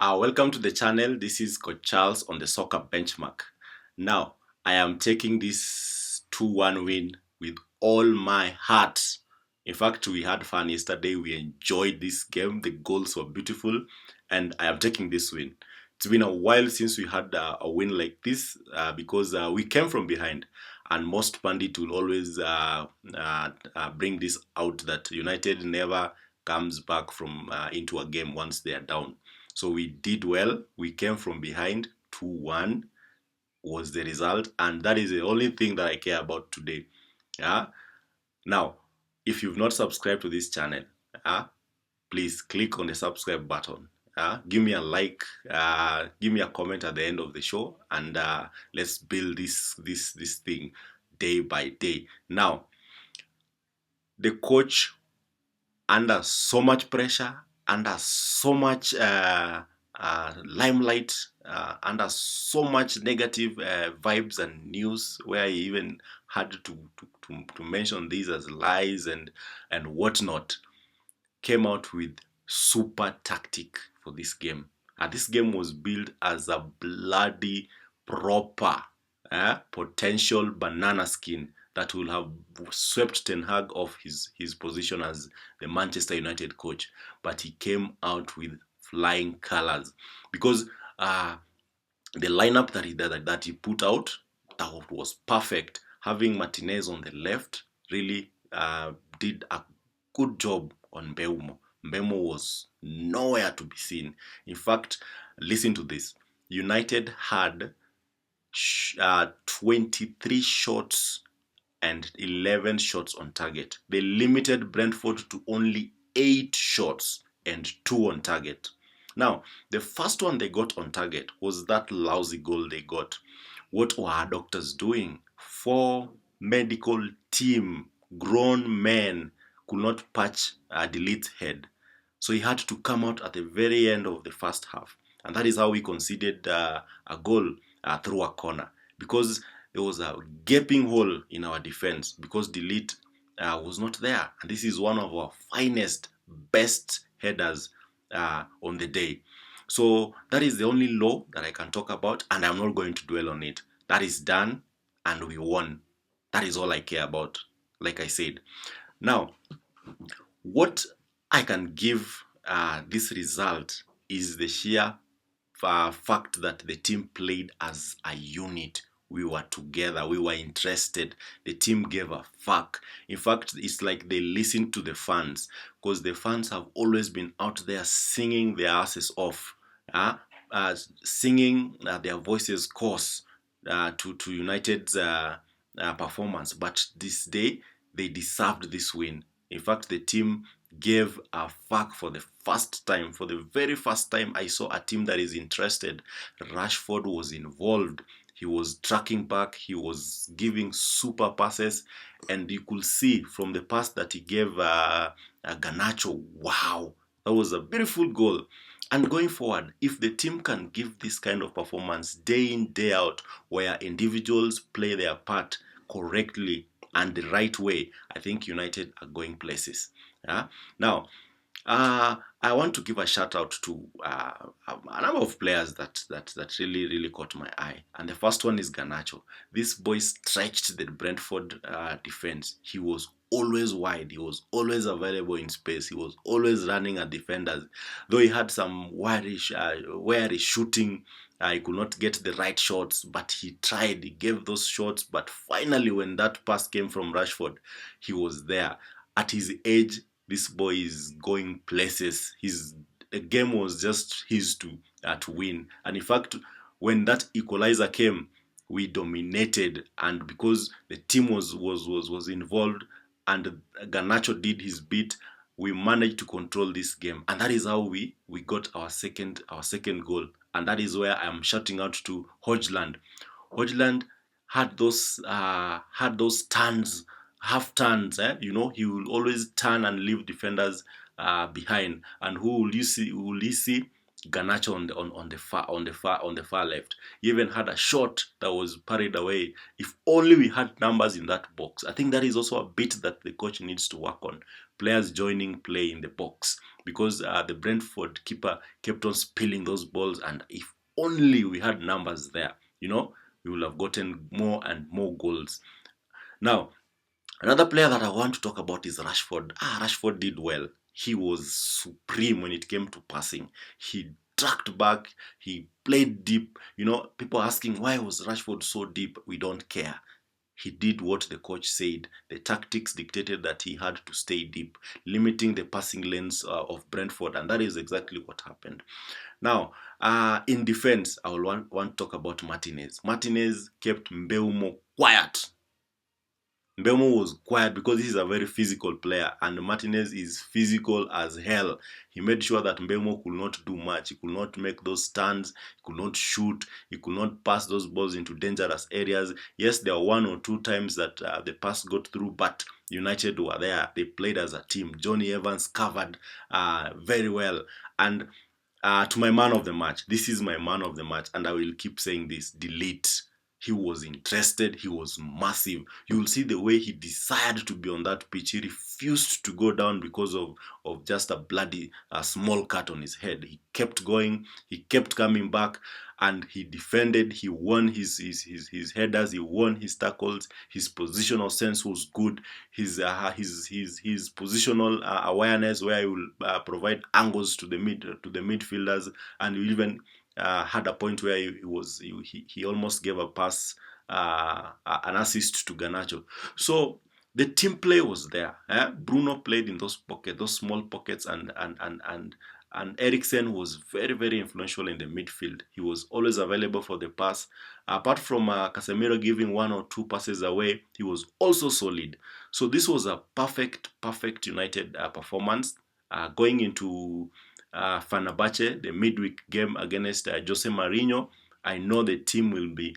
Welcome to the channel. This is Coach Charles on the Soccer Benchmark. Now, I am taking this 2-1 win with all my heart. In fact, we had fun yesterday. We enjoyed this game. The goals were beautiful, and I am taking this win. It's been a while since we had a win like this because we came from behind, and most pundits will always bring this out that United never comes back from into a game once they are down. So we did well. We came from behind. 2-1 was the result, and that is the only thing that I care about today. Yeah. Now, if you've not subscribed to this channel, please click on the subscribe button. Give me a like, give me a comment at the end of the show, and let's build this thing day by day. Now, the coach, under so much pressure, under so much limelight, under so much negative vibes and news, where he even had to mention these as lies and whatnot, came out with super tactic for this game. This game was built as a bloody proper potential banana skin that will have swept Ten Hag off his position as the Manchester United coach. But he came out with flying colors because the lineup that he put out, that was perfect. Having Martinez on the left really did a good job on Mbeumo. Mbeumo was nowhere to be seen. In fact, listen to this. United had 23 shots and 11 shots on target. They limited Brentford to only 8 shots and 2 on target. Now, the first one they got on target was that lousy goal they got. What were our doctors doing? 4 medical team, grown men, could not patch Delite's head. So he had to come out at the very end of the first half. And that is how we conceded a goal through a corner. Because there was a gaping hole in our defense because Delite was not there. And this is one of our finest, best headers on the day. So that is the only law that I can talk about, and I'm not going to dwell on it. That is done, and we won. That is all I care about, like I said. Now, what I can give this result is the sheer fact that the team played as a unit. We were together, we were interested, the team gave a fuck. In fact, it's like they listened to the fans, because the fans have always been out there singing their asses off, singing their voices coarse to United's performance. But this day, they deserved this win. In fact, the team gave a fuck for the first time. For the very first time, I saw a team that is interested. Rashford was involved. He was tracking back. He was giving super passes. And you could see from the pass that he gave Garnacho, wow, that was a beautiful goal. And going forward, if the team can give this kind of performance day in, day out, where individuals play their part correctly and the right way, I think United are going places. Now, I want to give a shout out to a number of players that really caught my eye. And the first one is Garnacho. This boy stretched the Brentford defense. He was always wide. He was always available in space. He was always running at defenders. Though he had some wary shooting, he could not get the right shots, but he tried. He gave those shots. But finally, when that pass came from Rashford, he was there. At his age, this boy is going places. The game was just his to win. And in fact, when that equalizer came, we dominated. And because the team was involved and Garnacho did his bit, we managed to control this game. And that is how we got our second goal. And that is where I'm shouting out to Hojlund. Hojlund had those turns, half turns. He will always turn and leave defenders behind. And who will you see? Garnacho on the far left. He even had a shot that was parried away. If only we had numbers in that box. I think that is also a bit that the coach needs to work on. players joining play in the box, because the Brentford keeper kept on spilling those balls, and if only we had numbers there, we would have gotten more and more goals. Now, another player that I want to talk about is Rashford. Rashford did well. He was supreme when it came to passing. He tracked back. He played deep. People asking, why was Rashford so deep? We don't care. He did what the coach said. The tactics dictated that he had to stay deep, limiting the passing lanes of Brentford, and that is exactly what happened. Now, in defense, I will want to talk about Martinez. Martinez kept Mbeumo quiet. Mbeumo was quiet because he's a very physical player, and Martinez is physical as hell. He made sure that Mbeumo could not do much. He could not make those stands. He could not shoot. He could not pass those balls into dangerous areas. Yes, there were 1 or 2 times that the pass got through, but United were there. They played as a team. Johnny Evans covered very well. And to my man of the match, this is my man of the match, and I will keep saying this, delete. He was interested. He was massive. You will see the way he decided to be on that pitch. He refused to go down because of just a bloody small cut on his head. He kept going. He kept coming back, and he defended. He won his headers. He won his tackles. His positional sense was good. His positional awareness, where he will provide angles to the midfielders, and even had a point where he almost gave a pass, an assist to Garnacho. So the team play was there. Bruno played in those small pockets, and Eriksen was very, very influential in the midfield. He was always available for the pass. Apart from Casemiro giving 1 or 2 passes away, he was also solid. So this was a perfect United performance. Going into Fenerbahce, the midweek game against Jose Mourinho, I know the team will be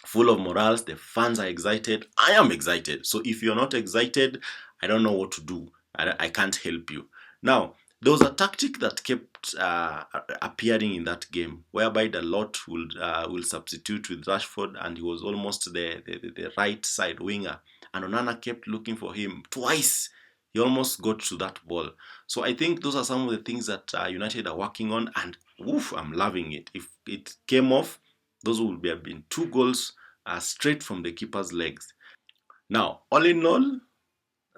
full of morals. The fans are excited. I am excited. So if you're not excited, I don't know what to do. I can't help you. Now, there was a tactic that kept appearing in that game, whereby the lot will substitute with Rashford, and he was almost the right side winger, and Onana kept looking for him twice. He almost got to that ball. So I think those are some of the things that United are working on, and I'm loving it. If it came off, those would have been 2 goals straight from the keeper's legs. Now, all in all,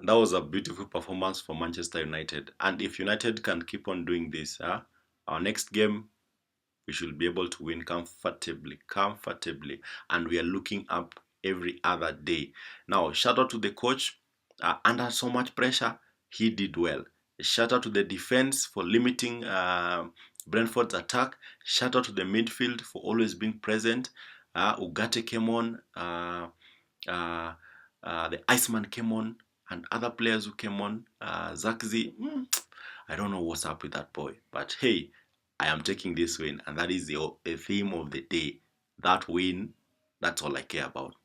that was a beautiful performance for Manchester United. And if United can keep on doing this, our next game, we should be able to win comfortably. And we are looking up every other day. Now, shout out to the coach. Under so much pressure, he did well. Shout out to the defense for limiting Brentford's attack. Shout out to the midfield for always being present. Ugarte came on. The Iceman came on. And other players who came on. Zakzi, I don't know what's up with that boy. But hey, I am taking this win. And that is the theme of the day. That win, that's all I care about.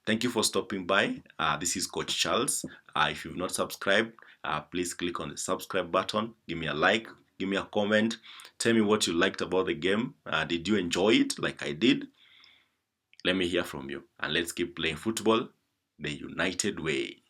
Thank you for stopping by. This is Coach Charles. If you've not subscribed, please click on the subscribe button. Give me a like. Give me a comment. Tell me what you liked about the game. Did you enjoy it like I did? Let me hear from you. And let's keep playing football the United way.